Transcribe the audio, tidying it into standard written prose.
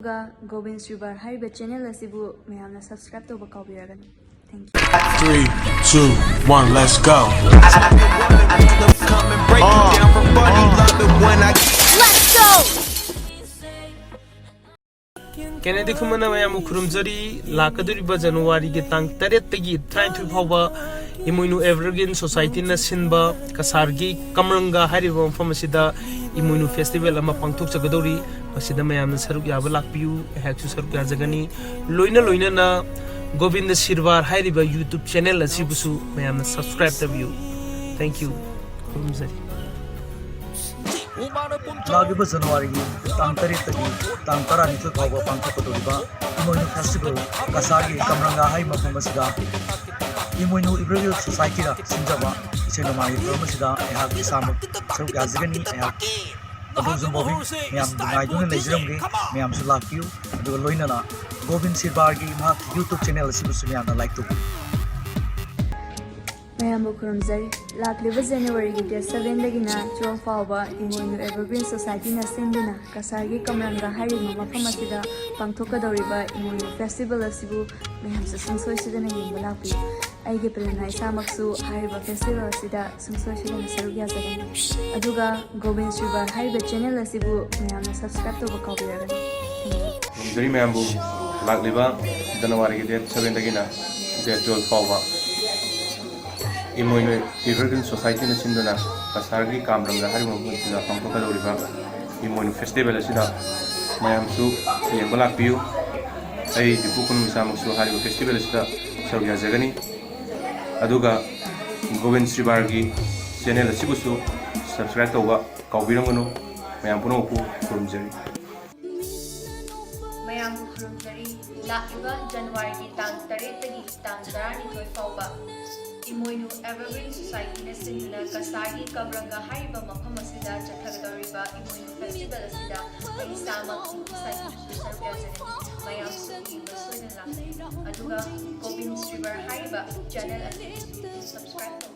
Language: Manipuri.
Gobin Sribar hariba channel asibu mayamna subscribe to bakawbiragani. Thank you. 3, 2, 1, let's go. Let's go. Kennedy Khumana Mayamu Kurumzari, Lakaduriba January Getang Taretagi, trying to power Emoinu Evergreen Society Nasinba, Kasargi, Kamranga, Harivam from Masida, Emoinu Festival, Amapangtuk Chagadori, Masida Mayam Sarukia Lakpiu, Haku Saruka Zagani, Loina na Gobin the Sribar Hariba YouTube channel as Sibusu, Mayam subscribe to you. Thank you. Kurumzari. लागिबा जनवरी तांग 3 तगी तांग 12 फाउबा पांथोकदोरिबा इमोइनु फेस्टिवल कसागी कमरंगा हाई मफम असिदा इमोइनु इब्रिविल सोसाइटी रा सिंजाबा इसेनमाई प्रमसिदा एहाक सामक सरुक याजगनी एहाक अदोजम बोबिन मियाम नाइदुन लेजरमगे मियाम सु लाकियु अदुगा लोइनाना गोबिन सिरबारगी मा YouTube चैनल असिबुसु मियाना लाइक तो Mayambu Kurumzari, Lakliba January Day 7 Dagina, 12 Fauba, Emoinu Evergreen Society Nasindina, Kasargi Kamranga Harima Mafamasida, Pangtoka Doriba, Emoinu Festival Asibu, Mayam Sungsosida Yimbalaki, GEPELINA Samaksu, Hariba Festival Sida, Sungsosida Sarugia Zagan, Aduga, Gobin Sribar, Hariba Channel Asibu, Mayam subscribe to Bakawbiragan. Very Mayambu, Lakliba, January Day 7 Dagina, 12 Fauba. Emoinu Evergreen Society Nasindana, Kasargi Kamranga Harima Sida, Pangtoka Doriba, Emoinu Festival Sida, Mayamsu, Yambalapiu, DIPU Samaksu Hariba Festival Sida, Sarugia Zagani, Aduga, Gobin Sribargi, channel Sibusu, subscribe to Kaubirangano, Mayampuno Kurumzari. Mayambu Kurumzari, Lakiba, January Tang Taretagi, Tang Darani Fauba. Emoinu Evergreen Society Nasindana, Kasargi Kamranga Hariba Mafamasida, Chathagadoriba, Emoinu Festival Asida, Maisama, Society Sargazani, Mayam Suki, Basunala, Aduga, Gobin Sribar Hariba, channel and subscribe to